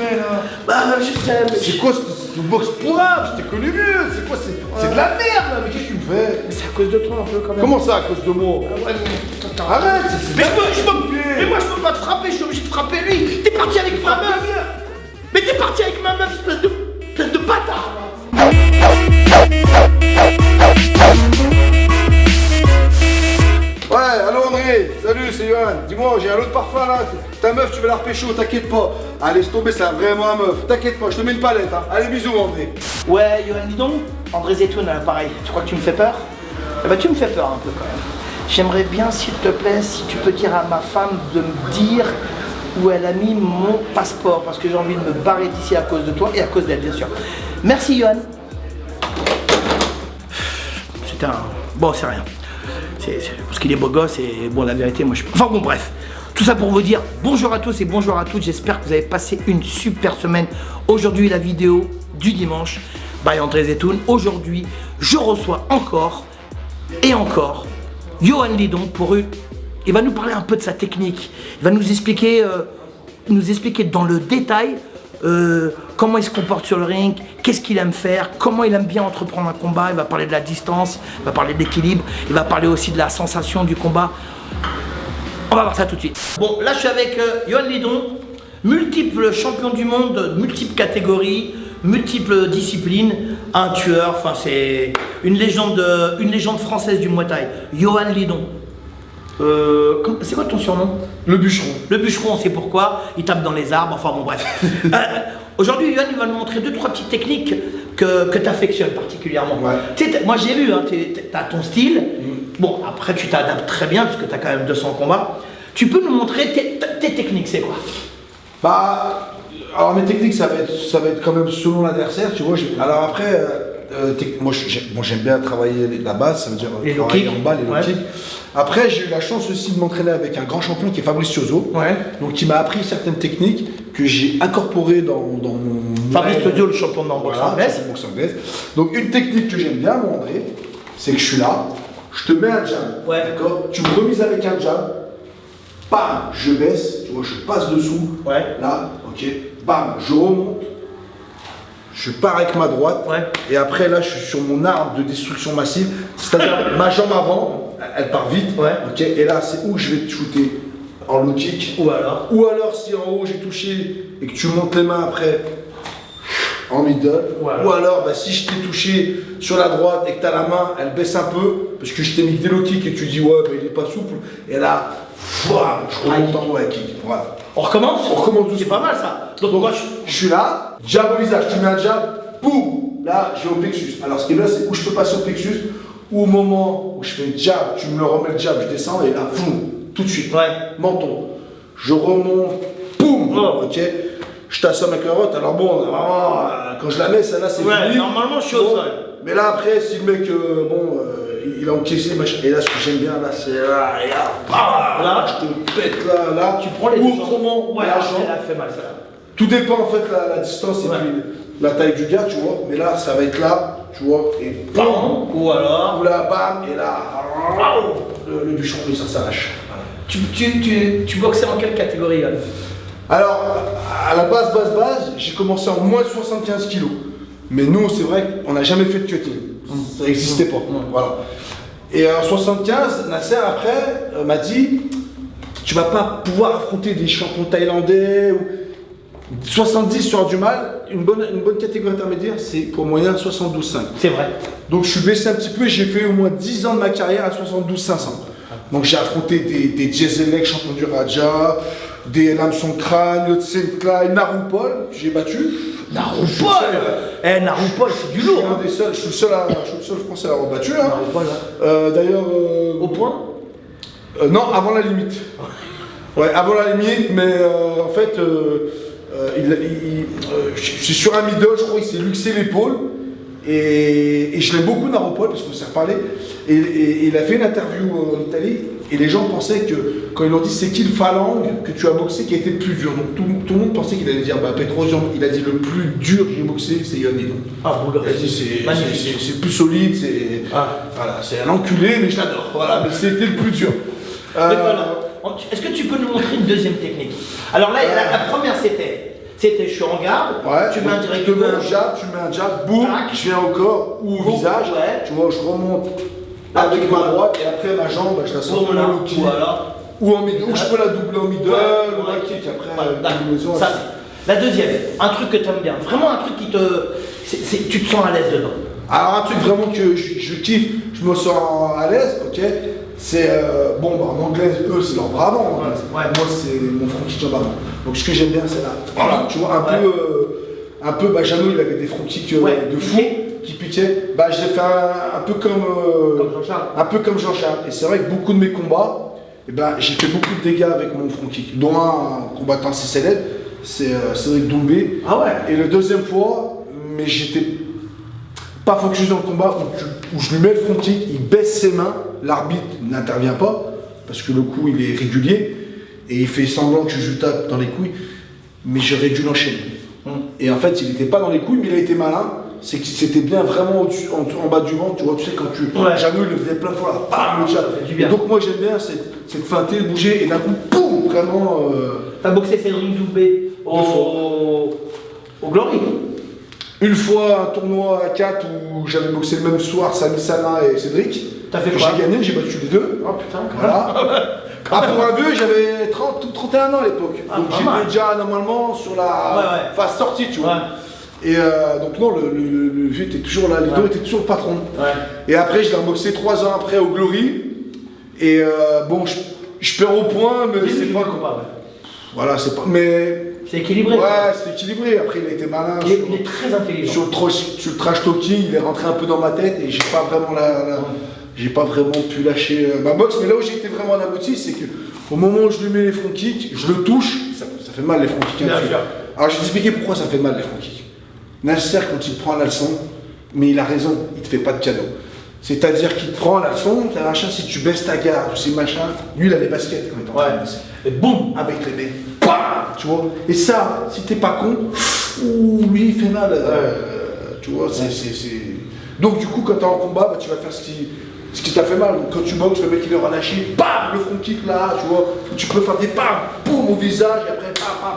fais là? Bah, je sais, mais. C'est quoi ce box pourrave? Je t'ai connu mieux. C'est quoi? C'est de la merde là. Mais qu'est-ce que tu me fais? Mais c'est à cause de toi un peu quand même. Comment ça à cause de moi? Arrête! Mais mais moi je peux pas te frapper, je suis obligé de frapper lui. T'es parti avec ma meuf. Mais t'es parti avec ma meuf, espèce de bâtard. Ouais, allô André, salut, c'est Johan. Dis-moi, j'ai un autre parfum là. Ta meuf, tu veux la repêcher, t'inquiète pas. Allez, laisse tomber, c'est vraiment la meuf. T'inquiète pas, je te mets une palette. Hein. Allez, bisous André. Ouais, Johan, dis donc. André Zetoun, pareil. Tu crois que tu me fais peur? Eh ben, tu me fais peur un peu quand même. J'aimerais bien, s'il te plaît, si tu peux dire à ma femme de me dire où elle a mis mon passeport. Parce que j'ai envie de me barrer d'ici à cause de toi et à cause d'elle, bien sûr. Merci, Johan. C'était un... Bon, c'est rien. Parce qu'il est beau gosse et bon, la vérité, moi je... Enfin bon, bref. Tout ça pour vous dire bonjour à tous et bonjour à toutes. J'espère que vous avez passé une super semaine. Aujourd'hui, la vidéo du dimanche by André Zetoun. Aujourd'hui, je reçois encore et encore Johan Lidon pour eux. Il va nous parler un peu de sa technique. Il va nous expliquer dans le détail comment il se comporte sur le ring, qu'est-ce qu'il aime faire, comment il aime bien entreprendre un combat. Il va parler de la distance, il va parler de l'équilibre, il va parler aussi de la sensation du combat. On va voir ça tout de suite. Bon, là je suis avec Johan Lidon, multiple champion du monde, multiples catégories, multiples disciplines, un tueur, enfin c'est une légende française du Muay Thai. Johan Lidon. C'est quoi ton surnom? Le bûcheron. Le bûcheron, on sait pourquoi. Il tape dans les arbres, enfin bon bref. Aujourd'hui, Johan, il va nous montrer 2-3 petites techniques que tu affectionnes particulièrement. Ouais. Moi j'ai vu, hein, tu as ton style. Bon, après tu t'adaptes très bien parce que tu as quand même 200 combats. Tu peux nous montrer tes techniques, c'est quoi? Bah, alors mes techniques, ça va être quand même selon l'adversaire, tu vois. Alors après, moi j'aime bien travailler la base, ça veut dire les travailler en bas, les low ouais. kicks. Après, j'ai eu la chance aussi de m'entraîner avec un grand champion qui est Fabrice Tiozo. Ouais. Donc il m'a appris certaines techniques que j'ai incorporées dans mon... Fabrice Tiozo, le champion de boxe anglaise. Boxe anglaise. Donc une technique que j'aime bien, mon André, c'est que je suis là, je te mets un jab, ouais. d'accord? Tu me remises avec un jab, bam, je baisse, tu vois, je passe dessous, ouais. Là, ok, bam, je remonte, je pars avec ma droite, ouais. Et après là, je suis sur mon arme de destruction massive, c'est-à-dire ma jambe avant, elle part vite, ouais. Ok, et là, c'est où je vais te shooter en low kick, ou alors si en haut j'ai touché et que tu montes les mains après, en middle, ou alors bah, si je t'ai touché sur la droite et que tu as la main, elle baisse un peu, parce que je t'ai mis des low kicks et tu dis ouais, bah, il est pas souple, et là, je remonte en haut à kick. Voilà. On recommence? C'est pas mal ça. Donc moi je suis là, jab au visage, tu mets un jab, boum, là j'ai au plexus. Alors ce qui est bien, c'est où je peux passer au plexus, ou au moment où je fais jab, tu me le remets le jab, je descends et là, boum, tout de suite, ouais. Menton. Je remonte, boum, ok. Je t'assomme avec la rote, alors bon, vraiment, quand je la mets, celle-là c'est fini. Normalement je suis au sol. Mais là après, si le mec, il a encaissé, machin, et là ce que j'aime bien, là c'est là, et là, je te pète là, tu prends les deux autrement, ouais, ça fait mal ça. Tout dépend en fait la distance et puis la taille du gars, tu vois, mais là ça va être là, tu vois, et bam, ou alors, ou là, bam, et là, le bûcheron, ça s'arrache. Tu boxais en quelle catégorie là? Alors, à la base, j'ai commencé en moins de 75 kilos. Mais nous, c'est vrai qu'on n'a jamais fait de cutting. Ça n'existait pas. Voilà. Et en 75, Nasser, après, m'a dit tu vas pas pouvoir affronter des champions thaïlandais. Ou... 70, tu auras du mal. Une bonne catégorie intermédiaire, c'est pour moyen 72,5. C'est vrai. Donc, je suis baissé un petit peu et j'ai fait au moins 10 ans de ma carrière à 72,500. Donc j'ai affronté des Jezelek, champion du Raja, des Lamson Crâne, Yotsen Klein, Naroupol, j'ai battu. Naroupol Naroupol, c'est du lourd. Je suis le seul français à l'avoir battu. Hein. D'ailleurs. Au point Non, avant la limite. Ouais, avant la limite, mais en fait, je suis sur un middle, je crois qu'il s'est luxé l'épaule. Et je l'aime beaucoup Naroupol parce qu'on s'est reparlé. Et il a fait une interview en Italie et les gens pensaient que quand ils l'ont dit c'est qui le phalangue que tu as boxé qui a été le plus dur. Donc tout le monde pensait qu'il allait dire Petrosian. Il a dit le plus dur que j'ai boxé c'est Johan Lidon. Ah bon, il a dit c'est plus solide, voilà, c'est un enculé mais je l'adore. Voilà, mais c'était le plus dur. Est-ce que tu peux nous montrer une deuxième technique? Alors là, la première c'était C'était je suis en garde, Ouais, tu mets un tu directement. mets un jab, boum, Tac. je viens au corps ou au Boum, visage, ouais. tu vois, je remonte Là, avec tu ma vois. droite et après ma jambe, je la sens Boum, comme là, un low kick. voilà. Ou en middle, ou je peux la doubler en middle, Ouais, ou ouais. un kick après. Ouais, d'accord. combinaison, Ça, c'est- la deuxième, un truc que tu aimes bien, vraiment un truc qui te. Tu te sens à l'aise dedans. Alors un truc vraiment que je kiffe, je me sens à l'aise, ok, c'est, bon bah en anglais, eux c'est leur bras avant, Ouais. moi c'est mon front kick jab avant. Donc ce que j'aime bien c'est là, voilà, tu vois, un peu, bah Jeannot il avait des front kicks de fou, qui piquaient, bah je l'ai fait un peu comme Jean-Charles. un peu comme Jean-Charles. Et c'est vrai que beaucoup de mes combats, eh ben, j'ai fait beaucoup de dégâts avec mon front kick, dont un combattant assez célèbre, c'est Cédric Doumbé. Ah ouais. Et le deuxième fois, mais j'étais pas focus dans le combat, où je lui mets le front kick, il baisse ses mains, l'arbitre n'intervient pas, parce que le coup il est régulier, et il fait semblant que je lui tape dans les couilles, mais j'aurais dû l'enchaîner. Et en fait, il n'était pas dans les couilles, mais il a été malin, c'est que c'était bien vraiment au-dessus, en bas du ventre, tu vois, tu sais, quand tu. Ouais. Jeannot, il le faisait plein de fois, là, bam, le jab. Ça fait du bien. Et donc, moi, j'aime bien cette feinter, bouger, et d'un coup, boum, vraiment. T'as boxé Cédric Doumbé au Glory. Une fois, un tournoi à 4 où j'avais boxé le même soir, Sami Sana et Cédric. T'as fait quoi? J'ai gagné, j'ai battu les deux. Oh putain, Voilà. Pour un vieux, j'avais 31 ans à l'époque. Ah, Donc pas j'étais mal. déjà normalement sur la phase sortie, tu vois. Ouais. Et donc non, le vieux était toujours là, les deux étaient toujours le patron. Ouais. Et après, je l'ai reboxé 3 ans après au Glory. Et bon, je perds au point, mais c'est pas. combat, ouais. Voilà, c'est pas. Mais. C'est équilibré. Ouais, c'est équilibré. Après, il a été malin. Il est très intelligent. Sur le trash talking, il est rentré un peu dans ma tête et j'ai pas vraiment j'ai pas vraiment pu lâcher ma boxe. Mais là où j'ai été vraiment abouti, c'est que au moment où je lui mets les front kicks, je le touche, ça fait mal les front kicks. Bien sûr. Alors je vais t'expliquer pourquoi ça fait mal les front kicks. Nasser, quand il prend la leçon, mais il a raison, il te fait pas de cadeau. C'est-à-dire qu'il te prend la leçon, t'as machin, si tu baisses ta garde ou ces machins, lui il a les baskets quand il est en train de baisser. Et boum. Avec les mains, bam, tu vois. Et ça, si t'es pas con, ouh, lui il fait mal. Tu vois, c'est. Donc du coup, quand t'es en combat, bah, tu vas faire ce qui t'a fait mal. Donc quand tu boxes, le mec il est relâché, bam, le front kick là, tu vois. Tu peux faire des bam, boum au visage, et après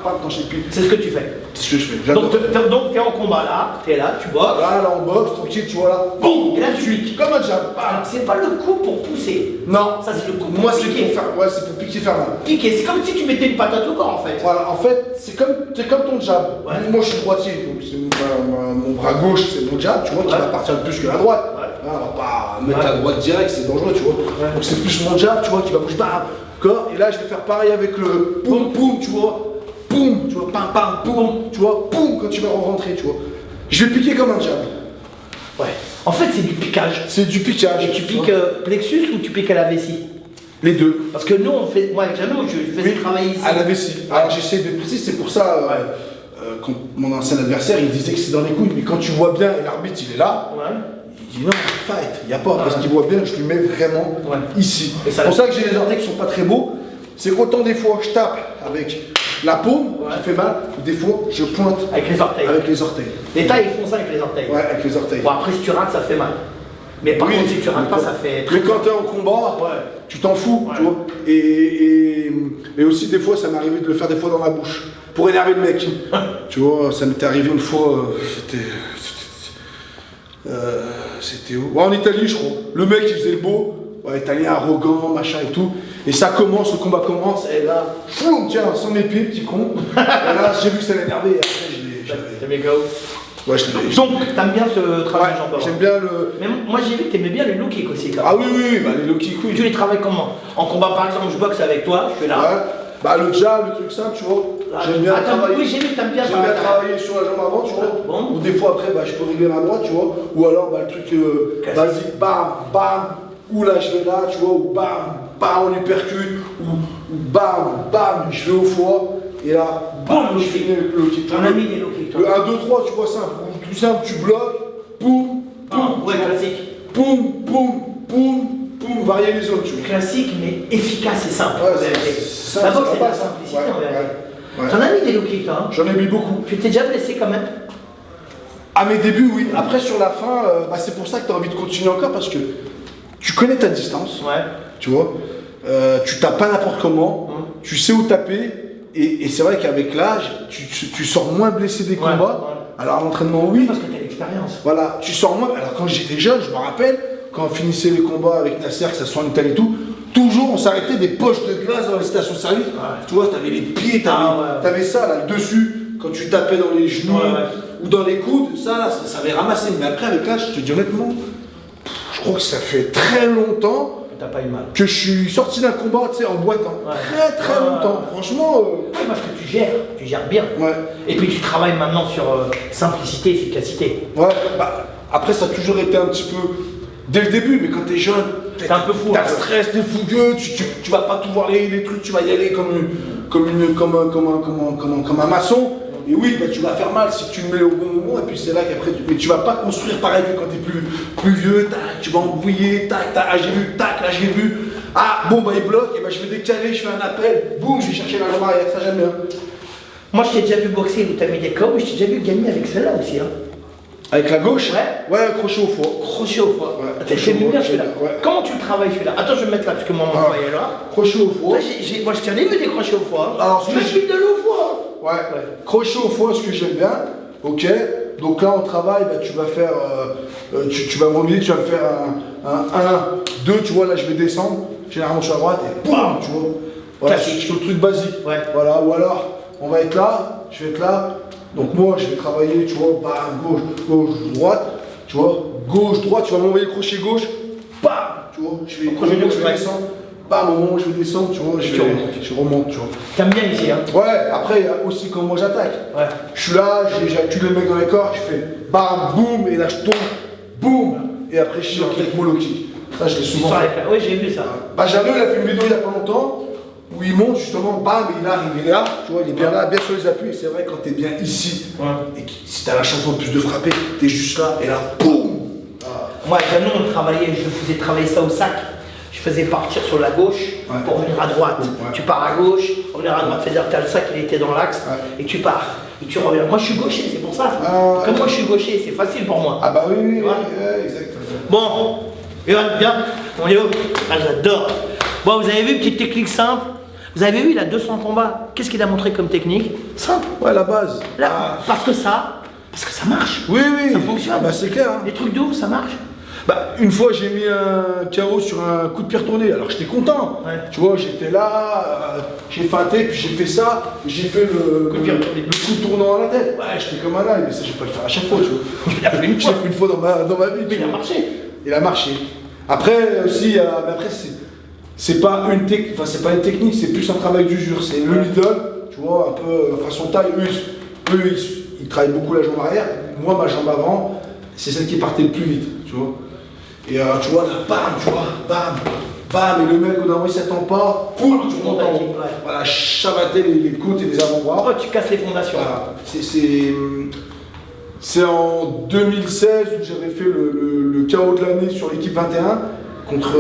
bam, quand j'ai pile. C'est ce que tu fais. C'est ce que je fais. J'adore. Donc t'es en combat là, t'es là, tu boxes. Là, on boxe, tranquille, tu vois là. Boum. Et là tu piques. Comme un jab. Bam. Alors c'est pas le coup pour pousser. Non. Ça c'est le coup pour Moi c'est piquer. pour faire. Ouais, c'est pour piquer faire mal. Piquer, c'est comme si tu mettais une patate au corps en fait. Voilà, en fait, c'est comme ton jab. Ouais. Moi je suis droitier, donc c'est mon bras gauche, c'est mon jab, tu vois, qui Ouais. m'appartient plus que la droite. Ouais. Hein, on va pas mettre Ouais. la droite direct, c'est dangereux, tu vois. Ouais. Donc c'est plus mon jab, tu vois, qui va bouger, bam, corps. Et là je vais faire pareil avec le boum, boum, tu vois. Boum, tu vois, pam, pam, boum, tu vois, boum, quand tu vas rentrer, tu vois. Je vais piquer comme un jab. Ouais. En fait c'est du piquage. C'est du piquage. Et tu vois. piques plexus ou tu piques à la vessie? Les deux. Parce que nous on fait. Moi avec Jeannot, je faisais travailler ici. À la vessie. Alors j'essaie d'être précis, c'est pour ça, quand mon ancien adversaire, il disait que c'est dans les couilles, mais quand tu vois bien et l'arbitre il est là, Ouais. il dit non, fight, il n'y a pas, parce qu'il voit bien, je lui mets vraiment Ouais. ici. Et ça- C'est pour ça que j'ai les orteils qui sont pas très beaux, c'est qu'autant des fois je tape avec la paume, Ouais. qui fait mal, ou des fois je pointe Avec les orteils. avec les orteils. Les tailles ils font ça avec les orteils. Ouais, avec les orteils. Bon après si tu rates ça fait mal. Mais par Oui, contre si tu rates pas mais ça fait. Mais quand t'es en combat, Ouais. tu t'en fous, Ouais. tu vois. Et aussi des fois, ça m'est arrivé de le faire des fois dans ma bouche, pour énerver le mec. Tu vois, ça m'était arrivé une fois, c'était où? Ouais, en Italie, je crois. Le mec, il faisait le beau, ouais, italien arrogant, machin et tout. Et ça commence, le combat commence, et là, foum, tiens, sans mes pieds, petit con. Et là, j'ai vu que ça l'énervait, et après, T'es méga ouf. Ouais, je l'ai. Donc t'aimes bien ce travail de jambes. J'aime bien le. Mais moi j'ai vu que t'aimais bien le low kick aussi quand même. Ah oui, oui, bah les low kicks, oui. Tu les travailles comment? En combat par exemple je boxe avec toi, je suis là. Ouais. Bah le jab, le truc simple, tu vois. J'aime bien travailler. Oui j'ai vu que t'aimes bien J'aime bien travailler sur la jambe avant, tu vois. Bon. Ou des fois après, bah, je peux régler ma droite, tu vois. Ou alors, bah, le truc, vas-y, bam, bam. Ou là, je vais là, tu vois. Ou bam, bam, on hypercute. Ou bam, bam, je vais au foie. Et là, bam, je finis avec le kick. On a mis des low kicks toi. Le 1, 2, 3, tu vois, simple. Ou plus simple, tu bloques. Boum, boum. Ouais tu vois. classique. Boum, boum, boum, boum. Varier les zones, tu vois. Classique mais efficace et simple. Ouais, en vérité. c'est La simple, boxe c'est c'est de la la base. simplicité Ouais, en vérité. ouais. T'en as mis des low kicks toi hein? J'en ai mis beaucoup. Tu t'es déjà blessé quand même? À mes débuts, oui. Après, sur la fin, bah, c'est pour ça que tu as envie de continuer encore parce que tu connais ta distance, Ouais. tu vois. Tu tapes pas n'importe comment, tu sais où taper Et c'est vrai qu'avec l'âge, tu sors moins blessé des combats. Alors à l'entraînement, oui. Parce que tu as l'expérience. Voilà, tu sors moins. Alors quand j'étais jeune, je me rappelle, quand on finissait les combats avec Nasser, que ça soit en Italie et tout, toujours on s'arrêtait des poches de glace dans les stations-service. Tu vois, t'avais les pieds, t'avais ça là, le dessus, quand tu tapais dans les genoux ou dans les coudes, ça là, ça avait ramassé. Mais après, avec l'âge, je te dis honnêtement, je crois que ça fait très longtemps. T'as pas eu mal. Que je suis sorti d'un combat, tu sais, en boitant. Très longtemps. Franchement. Parce que tu gères bien. Ouais. Et puis tu travailles maintenant sur simplicité, efficacité. Ouais, bah, après ça a toujours été un petit peu. Dès le début, mais quand t'es jeune, t'es un peu fou. T'as le stress, t'es fougueux, tu vas pas tout voir les trucs, tu vas y aller comme un maçon. Et oui, bah, tu vas faire mal si tu le mets au bon moment, et puis c'est là qu'après, mais tu vas pas construire pareil que quand t'es plus vieux, tac, tu vas embrouiller, tac, ah j'ai vu, tac, là j'ai vu, ah bon bah il bloque, et bah je vais décaler, je fais un appel, boum, je vais chercher la jambe arrière, ça j'aime bien. Moi je t'ai déjà vu boxer où t'as mis des corps, mais je t'ai déjà vu gagner avec celle-là aussi. Hein. Avec la gauche? Ouais, crochet au foie. Crochet au foie. Ouais, j'aime bien celui-là. Ouais. Comment tu le travailles celui-là? Attends, je vais me mettre là parce que mon foie est là. Crochet au foie. Moi je t'en ai vu des crochets au foie. Alors, je suis de l'eau au foie. Ouais. Crochet au foie, ce que j'aime bien. Ok. Donc là, on travaille, bah, tu vas faire. Tu vas revenir, tu vas me faire un 1, 2, tu vois, là je vais descendre. Généralement, je suis à droite et bam, tu vois. Voilà, c'est le truc basique. Ouais. Voilà, ou alors, on va être là, je vais être là. Donc moi, je vais travailler, tu vois, bam, gauche, droite, tu vois, gauche, droite, tu vas m'envoyer le crochet gauche, bam, tu vois, je vais descendre, bam, au moment où je vais descendre, tu vois, je remonte, tu vois. T'aimes bien ici, hein? Ouais, après, il y a aussi comment moi j'attaque. Ouais. Je suis là, j'accule le mec dans les corps, je fais bam, boum, et là je tombe, boum, et après je suis avec mon low kick. Ça, je l'ai souvent fait. Oui, j'ai vu ça. Bah, Jeannot, il a fait une vidéo il y a pas longtemps, où il monte justement, bam, il arrive, il est là, tu vois, il est bien là, bien sur les appuis, et c'est vrai quand t'es bien ici, et que si t'as la chance en plus de frapper, t'es juste là, et là, boum. Moi, Jeannot, on travaillait, je faisais travailler ça au sac, je faisais partir sur la gauche pour venir à droite. Tu pars à gauche, pour venir à droite, c'est-à-dire que t'as le sac, il était dans l'axe, et tu pars, et tu reviens. Moi, je suis gaucher, c'est pour ça. Comme moi, je suis gaucher, c'est facile pour moi. Ah bah oui, exactement. Bon, viens, on est où? Ah, j'adore. Bon, vous avez vu, petite technique simple. Vous avez vu, il a 200 combats. Qu'est-ce qu'il a montré comme technique? Simple. Ouais, la base. Là, parce que ça marche. Oui. Ça fonctionne. Ah bah c'est clair. Hein. Les trucs de ouf, ça marche. Bah, une fois, j'ai mis un KO sur un coup de pied retourné. Alors j'étais content. Ouais. Tu vois, j'étais là, j'ai feinté, puis j'ai fait ça. J'ai fait le coup de tournant à la tête. Ouais, j'étais comme un âne, mais ça, je vais pas le faire à chaque fois. Tu vois. Il a fait une fois dans ma vie. Mais il a marché. Il a marché. Après, aussi, après, c'est pas une technique, c'est plus un travail d'usure. C'est le middle, tu vois, un peu façon taille. Eux, ils travaillent beaucoup la jambe arrière. Moi, ma jambe avant, c'est celle qui partait le plus vite, tu vois. Et tu vois, là, bam, tu vois, bam, et le mec, au d'un moment, il s'attend pas, poum, tu remontes en haut. Voilà, chavater les côtes et les avant-bras. Oh, tu casses les fondations. Voilà. C'est en 2016 où j'avais fait le KO de l'année sur l'équipe 21 contre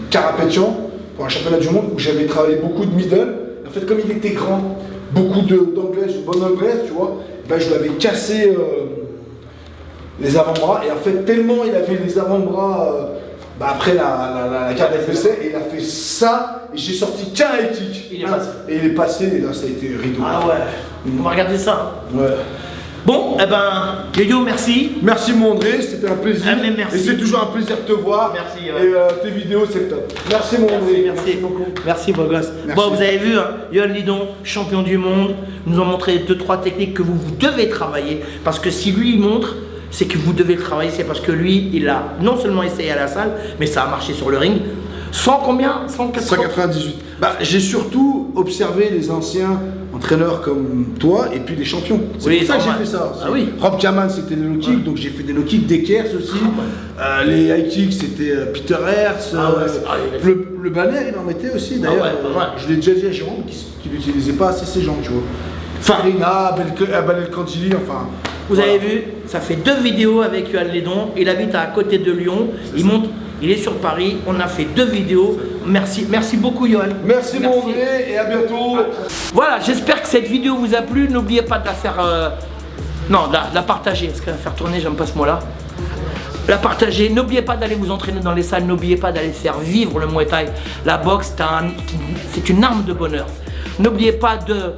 Karapetian pour un championnat du monde où j'avais travaillé beaucoup de middle. En fait, comme il était grand, beaucoup d'anglaises, de bonne anglaise, tu vois, ben, je lui avais cassé les avant-bras. Et en fait, tellement il avait les avant-bras après la carte d'essai, et il a fait ça, et j'ai sorti qu'un high kick. Et il est passé, et là ça a été rideau. Ah ouais, on va regarder ça. Ouais. Bon, eh ben, Yo-Yo, merci. Merci mon André, c'était un plaisir. Merci. Et c'est toujours un plaisir de te voir. Merci. Et tes vidéos, c'est top. Merci mon André. Merci beaucoup. Merci beau gosse. Bon, vous avez vu, hein, Yohan Lidon, champion du monde, nous a montré 2-3 techniques que vous devez travailler. Parce que si lui il montre, c'est que vous devez le travailler. C'est parce que lui, il a non seulement essayé à la salle, mais ça a marché sur le ring. 100 combien? 198. Bah, j'ai surtout observé les anciens entraîneurs comme toi et puis les champions. C'est pour ça que j'ai fait ça. Ah oui. Rob Kaman, c'était des low kicks, donc j'ai fait des low kicks, des Kers aussi. Les high kicks, c'était Peter Hertz. Le banner, il en mettait aussi d'ailleurs. Je l'ai déjà dit à Jérôme qui n'utilisait pas assez ses jambes, tu vois. Farina, Abel Candili, enfin. Vous avez vu, ça fait 2 vidéos avec Yohan Lidon. Il habite à côté de Lyon. Il est sur Paris. On a fait 2 vidéos. Merci beaucoup Yohan. Merci mon André et à bientôt. Voilà, j'espère que cette vidéo vous a plu. N'oubliez pas de la faire... Non, de la partager. Parce que la faire tourner, j'aime pas ce mot-là. La partager. N'oubliez pas d'aller vous entraîner dans les salles. N'oubliez pas d'aller faire vivre le Muay Thai. La boxe, c'est une arme de bonheur. N'oubliez pas de...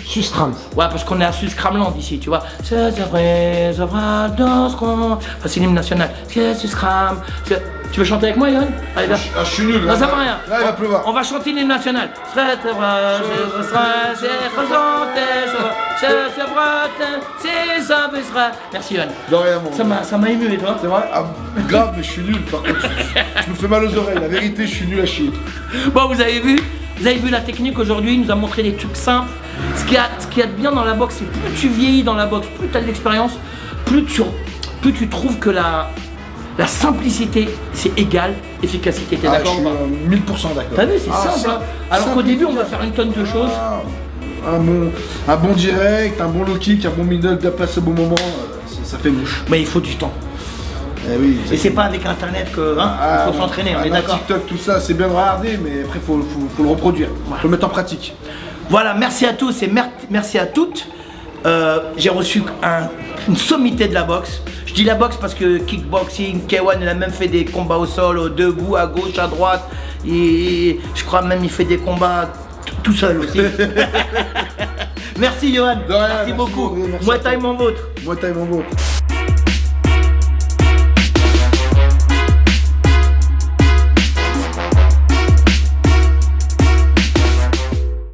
Sustrams. Ouais, parce qu'on est à Suscramland ici, tu vois. C'est vrai, ça va dans ce qu'on... Enfin, c'est l'hymne national. C'est Suscram. Tu veux chanter avec moi, Yoann? Allez, viens. Je suis nul. Non, ça va rien. Là, il va pleuvoir. On va chanter l'hymne national. C'est vrai, c'est vrai. Merci, Yoann. De rien, mon Ça m'a ému, et toi? C'est vrai? Ah, grave, mais je suis nul, par contre. Je me fais mal aux oreilles. La vérité, je suis nul à chier. Bon, vous avez vu la technique aujourd'hui, il nous a montré des trucs simples. Ce qu'il y a de bien dans la boxe, c'est plus tu vieillis dans la boxe, plus tu as de l'expérience, plus tu trouves que la simplicité, c'est égal efficacité. T'es d'accord? Je suis 1000% d'accord. T'as vu, c'est simple. Hein. Alors qu'au début, on va faire une tonne de choses. Un bon direct, un bon low kick, un bon middle, de place au bon moment, ça fait mouche. Mais il faut du temps. Eh oui, et c'est pas avec internet que il faut s'entraîner, on est d'accord. TikTok, tout ça, c'est bien de regarder, mais après faut le reproduire, faut le mettre en pratique. Voilà, merci à tous et merci à toutes. J'ai reçu une sommité de la boxe. Je dis la boxe parce que kickboxing, K1, il a même fait des combats au sol, au debout, à gauche, à droite. Et je crois même il fait des combats tout seul aussi. Merci Yoann, merci beaucoup. Moi taille mon vôtre. Moi taille mon vôtre.